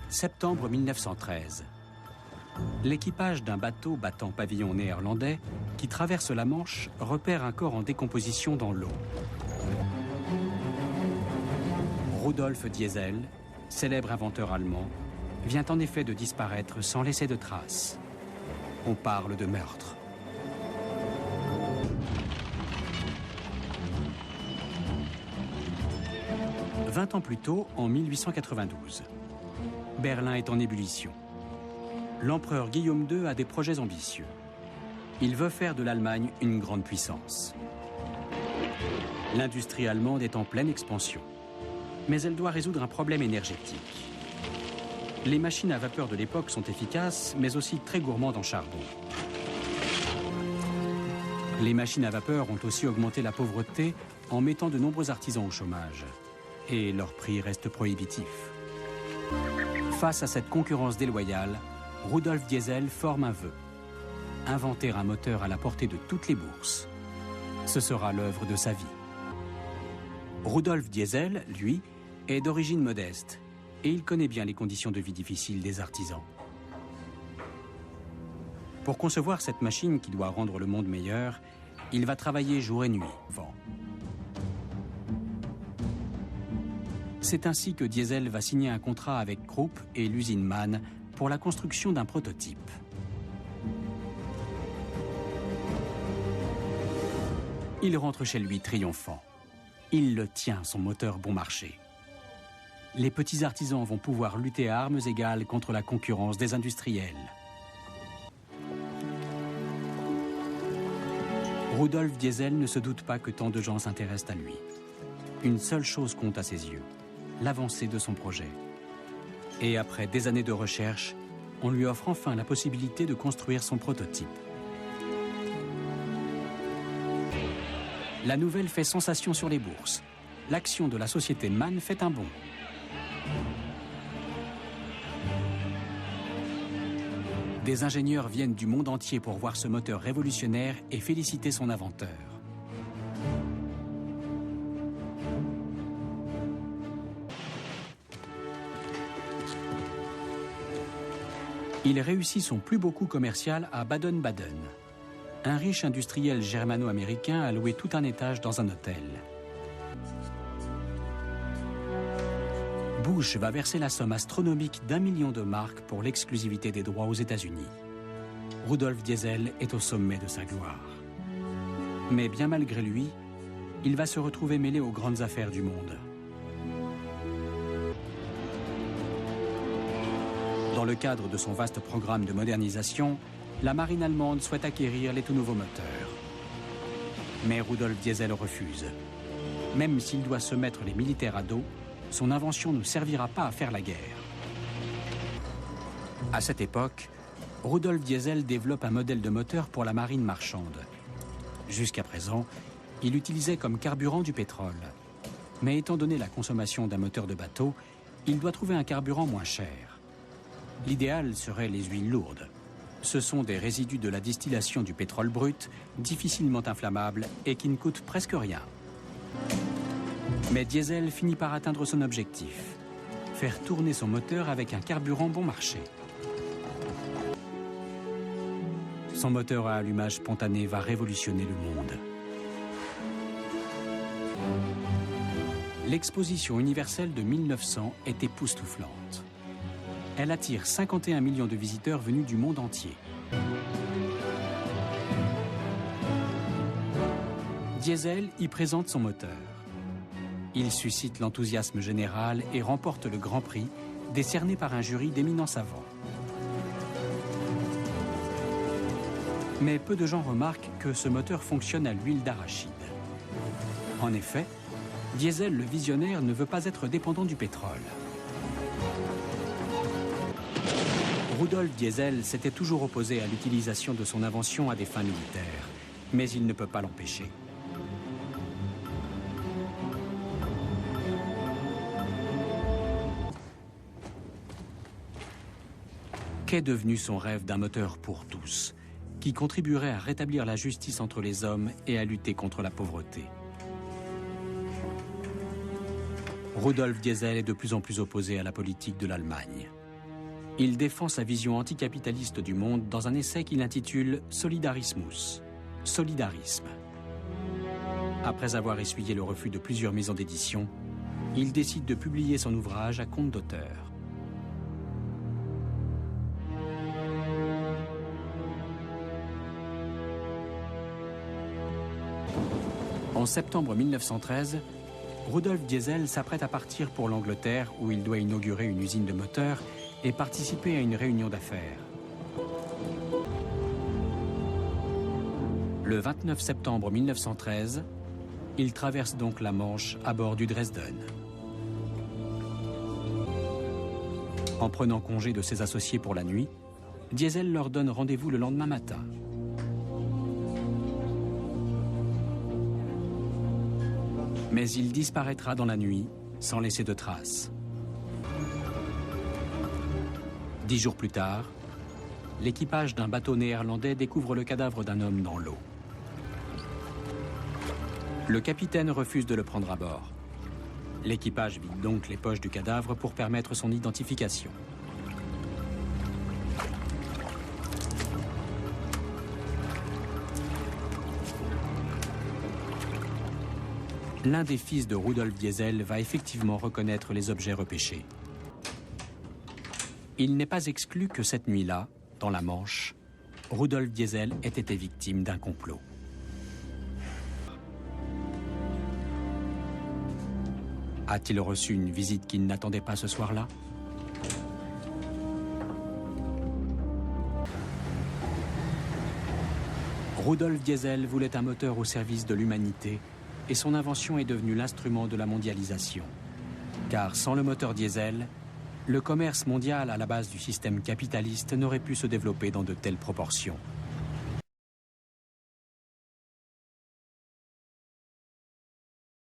Septembre 1913. L'équipage d'un bateau battant pavillon néerlandais qui traverse la Manche repère un corps en décomposition dans l'eau. Rudolf Diesel, célèbre inventeur allemand, vient en effet de disparaître sans laisser de traces. On parle de meurtre. « 20 ans plus tôt, en 1892, Berlin est en ébullition. L'empereur Guillaume II a des projets ambitieux. Il veut faire de l'Allemagne une grande puissance. L'industrie allemande est en pleine expansion, mais elle doit résoudre un problème énergétique. Les machines à vapeur de l'époque sont efficaces, mais aussi très gourmandes en charbon. Les machines à vapeur ont aussi augmenté la pauvreté en mettant de nombreux artisans au chômage. Et leur prix reste prohibitif. Face à cette concurrence déloyale, Rudolf Diesel forme un vœu. Inventer un moteur à la portée de toutes les bourses. Ce sera l'œuvre de sa vie. Rudolf Diesel, lui, est d'origine modeste et il connaît bien les conditions de vie difficiles des artisans. Pour concevoir cette machine qui doit rendre le monde meilleur, il va travailler jour et nuit. C'est ainsi que Diesel va signer un contrat avec Krupp et l'usine Mann pour la construction d'un prototype. Il rentre chez lui triomphant. Il le tient, son moteur bon marché. Les petits artisans vont pouvoir lutter à armes égales contre la concurrence des industriels. Rudolf Diesel ne se doute pas que tant de gens s'intéressent à lui. Une seule chose compte à ses yeux, l'avancée de son projet. Et après des années de recherche, on lui offre enfin la possibilité de construire son prototype. La nouvelle fait sensation sur les bourses. L'action de la société Mann fait un bond. Des ingénieurs viennent du monde entier pour voir ce moteur révolutionnaire et féliciter son inventeur. Il réussit son plus beau coup commercial à Baden-Baden. Un riche industriel germano-américain a loué tout un étage dans un hôtel. Bush va verser la somme astronomique d'1 million de marks pour l'exclusivité des droits aux États-Unis. Rudolf Diesel est au sommet de sa gloire. Mais bien malgré lui, il va se retrouver mêlé aux grandes affaires du monde. Dans le cadre de son vaste programme de modernisation, la marine allemande souhaite acquérir les tout nouveaux moteurs. Mais Rudolf Diesel refuse. Même s'il doit se mettre les militaires à dos, son invention ne servira pas à faire la guerre. À cette époque, Rudolf Diesel développe un modèle de moteur pour la marine marchande. Jusqu'à présent, il utilisait comme carburant du pétrole. Mais étant donné la consommation d'un moteur de bateau, il doit trouver un carburant moins cher. L'idéal serait les huiles lourdes. Ce sont des résidus de la distillation du pétrole brut, difficilement inflammables et qui ne coûtent presque rien. Mais Diesel finit par atteindre son objectif, faire tourner son moteur avec un carburant bon marché. Son moteur à allumage spontané va révolutionner le monde. L'exposition universelle de 1900 est époustouflante. Elle attire 51 millions de visiteurs venus du monde entier. Diesel y présente son moteur. Il suscite l'enthousiasme général et remporte le Grand Prix, décerné par un jury d'éminents savants. Mais peu de gens remarquent que ce moteur fonctionne à l'huile d'arachide. En effet, Diesel le visionnaire ne veut pas être dépendant du pétrole. Rudolf Diesel s'était toujours opposé à l'utilisation de son invention à des fins militaires, mais il ne peut pas l'empêcher. Qu'est devenu son rêve d'un moteur pour tous, qui contribuerait à rétablir la justice entre les hommes et à lutter contre la pauvreté? Rudolf Diesel est de plus en plus opposé à la politique de l'Allemagne. Il défend sa vision anticapitaliste du monde dans un essai qu'il intitule Solidarismus, solidarisme. Après avoir essuyé le refus de plusieurs maisons d'édition, il décide de publier son ouvrage à compte d'auteur. En septembre 1913, Rudolf Diesel s'apprête à partir pour l'Angleterre où il doit inaugurer une usine de moteurs et participer à une réunion d'affaires. Le 29 septembre 1913, il traverse donc la Manche à bord du Dresden. En prenant congé de ses associés pour la nuit, Diesel leur donne rendez-vous le lendemain matin. Mais il disparaîtra dans la nuit, sans laisser de traces. 10 jours plus tard, l'équipage d'un bateau néerlandais découvre le cadavre d'un homme dans l'eau. Le capitaine refuse de le prendre à bord. L'équipage vide donc les poches du cadavre pour permettre son identification. L'un des fils de Rudolf Diesel va effectivement reconnaître les objets repêchés. Il n'est pas exclu que cette nuit-là, dans la Manche, Rudolf Diesel ait été victime d'un complot. A-t-il reçu une visite qu'il n'attendait pas ce soir-là? Rudolf Diesel voulait un moteur au service de l'humanité et son invention est devenue l'instrument de la mondialisation. Car sans le moteur diesel, le commerce mondial à la base du système capitaliste n'aurait pu se développer dans de telles proportions.